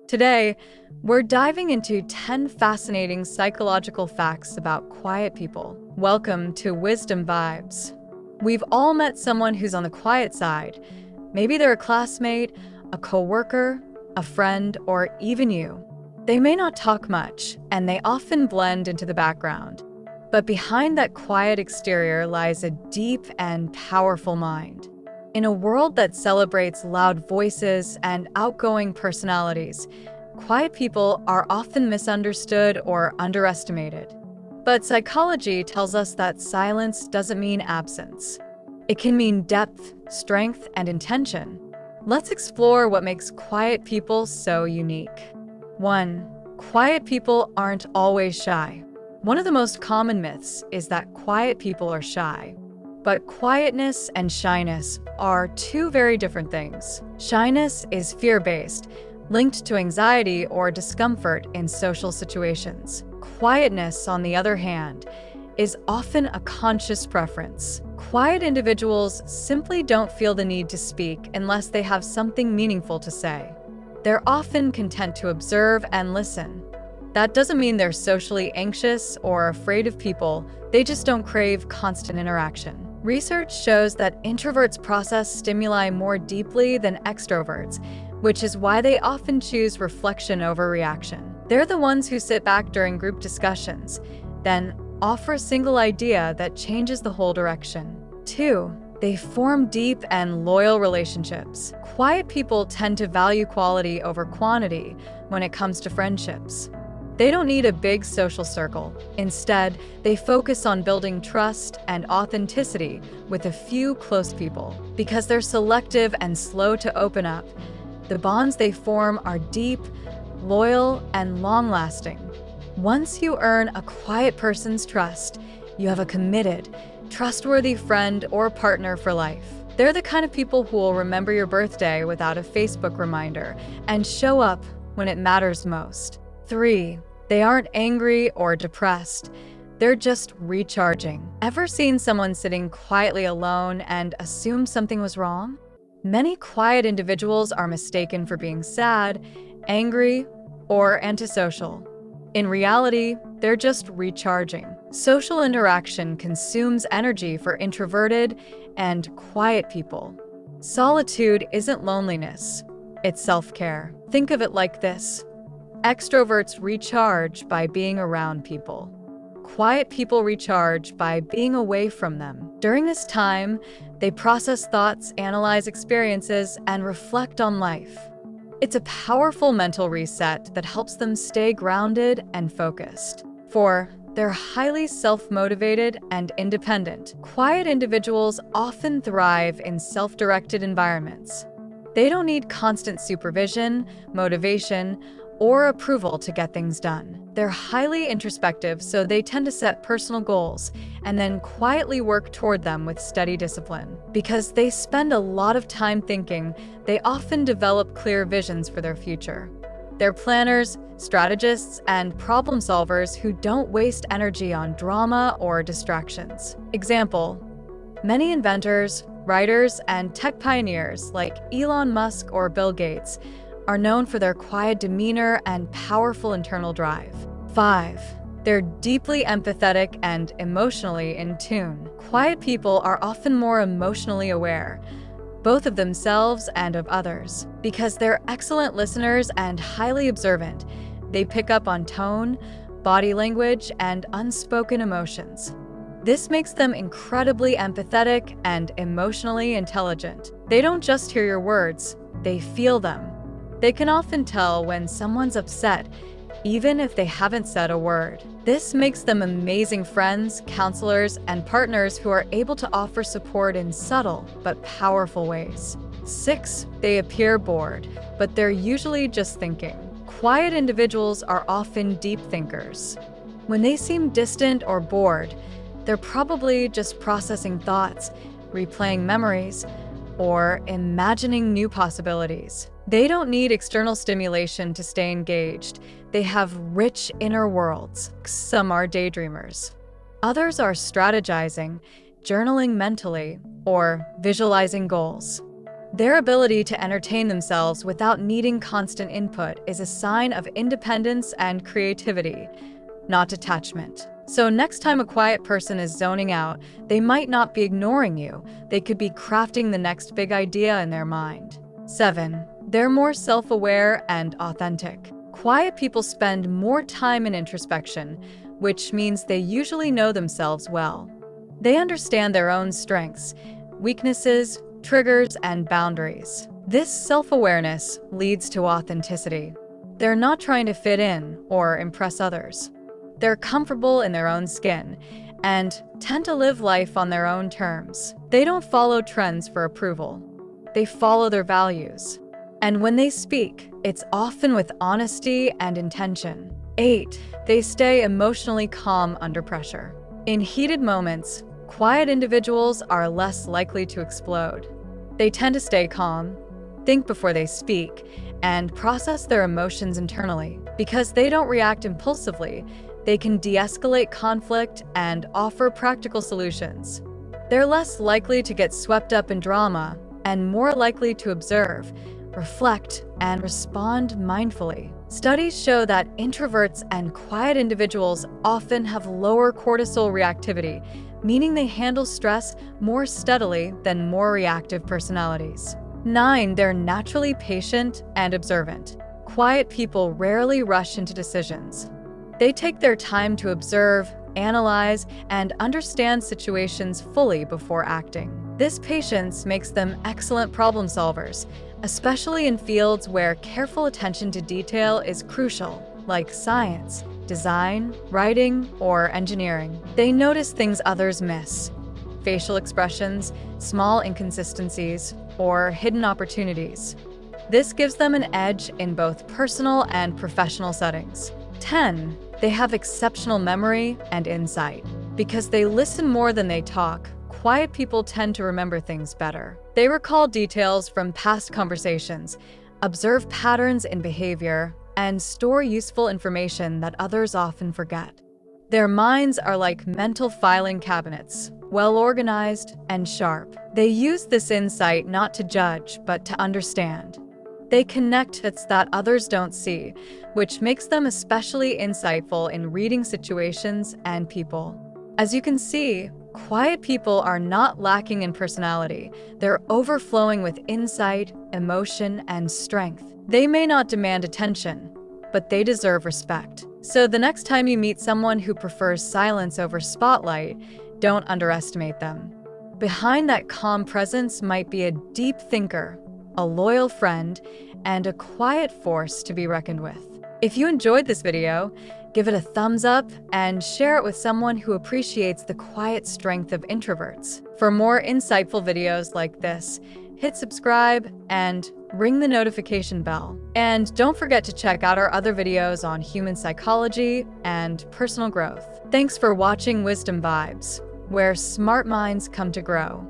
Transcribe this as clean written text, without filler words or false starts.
Today, we're diving into 10 fascinating psychological facts about quiet people. Welcome to Wisdom Vibes. We've all met someone who's on the quiet side. Maybe they're a classmate, a coworker, a friend, or even you. They may not talk much, and they often blend into the background. But behind that quiet exterior lies a deep and powerful mind. In a world that celebrates loud voices and outgoing personalities, quiet people are often misunderstood or underestimated. But psychology tells us that silence doesn't mean absence. It can mean depth, strength, and intention. Let's explore what makes quiet people so unique. 1. Quiet people aren't always shy. One of the most common myths is that quiet people are shy. But quietness and shyness are two very different things. Shyness is fear-based, linked to anxiety or discomfort in social situations. Quietness, on the other hand, is often a conscious preference. Quiet individuals simply don't feel the need to speak unless they have something meaningful to say. They're often content to observe and listen. That doesn't mean they're socially anxious or afraid of people, they just don't crave constant interaction. Research shows that introverts process stimuli more deeply than extroverts, which is why they often choose reflection over reaction. They're the ones who sit back during group discussions, then offer a single idea that changes the whole direction. 2. They form deep and loyal relationships. Quiet people tend to value quality over quantity when it comes to friendships. They don't need a big social circle. Instead, they focus on building trust and authenticity with a few close people. Because they're selective and slow to open up, the bonds they form are deep, loyal, and long-lasting. Once you earn a quiet person's trust, you have a committed, trustworthy friend or partner for life. They're the kind of people who will remember your birthday without a Facebook reminder and show up when it matters most. 3. They aren't angry or depressed. They're just recharging. Ever seen someone sitting quietly alone and assume something was wrong? Many quiet individuals are mistaken for being sad, angry, or antisocial. In reality, they're just recharging. Social interaction consumes energy for introverted and quiet people. Solitude isn't loneliness, it's self-care. Think of it like this. Extroverts recharge by being around people. Quiet people recharge by being away from them. During this time, they process thoughts, analyze experiences, and reflect on life. It's a powerful mental reset that helps them stay grounded and focused. 4. They're highly self-motivated and independent. Quiet individuals often thrive in self-directed environments. They don't need constant supervision, motivation, or approval to get things done. They're highly introspective, so they tend to set personal goals and then quietly work toward them with steady discipline. Because they spend a lot of time thinking, they often develop clear visions for their future. They're planners, strategists, and problem solvers who don't waste energy on drama or distractions. Example: many inventors, writers, and tech pioneers like Elon Musk or Bill Gates are known for their quiet demeanor and powerful internal drive. 5. They're deeply empathetic and emotionally in tune. Quiet people are often more emotionally aware, both of themselves and of others. Because they're excellent listeners and highly observant, they pick up on tone, body language, and unspoken emotions. This makes them incredibly empathetic and emotionally intelligent. They don't just hear your words, they feel them. They can often tell when someone's upset, even if they haven't said a word. This makes them amazing friends, counselors, and partners who are able to offer support in subtle but powerful ways. 6. They appear bored, but they're usually just thinking. Quiet individuals are often deep thinkers. When they seem distant or bored, they're probably just processing thoughts, replaying memories, or imagining new possibilities. They don't need external stimulation to stay engaged. They have rich inner worlds. Some are daydreamers. Others are strategizing, journaling mentally, or visualizing goals. Their ability to entertain themselves without needing constant input is a sign of independence and creativity, not detachment. So next time a quiet person is zoning out, they might not be ignoring you. They could be crafting the next big idea in their mind. 7. They're more self-aware and authentic. Quiet people spend more time in introspection, which means they usually know themselves well. They understand their own strengths, weaknesses, triggers, and boundaries. This self-awareness leads to authenticity. They're not trying to fit in or impress others. They're comfortable in their own skin and tend to live life on their own terms. They don't follow trends for approval. They follow their values. And when they speak, it's often with honesty and intention. 8. They stay emotionally calm under pressure. In heated moments, quiet individuals are less likely to explode. They tend to stay calm, think before they speak, and process their emotions internally. Because they don't react impulsively, they can de-escalate conflict and offer practical solutions. They're less likely to get swept up in drama and more likely to observe, reflect, and respond mindfully. Studies show that introverts and quiet individuals often have lower cortisol reactivity, meaning they handle stress more steadily than more reactive personalities. 9. They're naturally patient and observant. Quiet people rarely rush into decisions. They take their time to observe, analyze, and understand situations fully before acting. This patience makes them excellent problem solvers, especially in fields where careful attention to detail is crucial, like science, design, writing, or engineering. They notice things others miss: facial expressions, small inconsistencies, or hidden opportunities. This gives them an edge in both personal and professional settings. 10. They have exceptional memory and insight. Because they listen more than they talk, quiet people tend to remember things better. They recall details from past conversations, observe patterns in behavior, and store useful information that others often forget. Their minds are like mental filing cabinets, well organized and sharp. They use this insight not to judge, but to understand. They connect dots that others don't see, which makes them especially insightful in reading situations and people. As you can see, quiet people are not lacking in personality. They're overflowing with insight, emotion, and strength. They may not demand attention, but they deserve respect. So the next time you meet someone who prefers silence over spotlight, don't underestimate them. Behind that calm presence might be a deep thinker, a loyal friend, and a quiet force to be reckoned with. If you enjoyed this video, give it a thumbs up and share it with someone who appreciates the quiet strength of introverts. For more insightful videos like this, hit subscribe and ring the notification bell. And don't forget to check out our other videos on human psychology and personal growth. Thanks for watching Wisdom Vibes, where smart minds come to grow.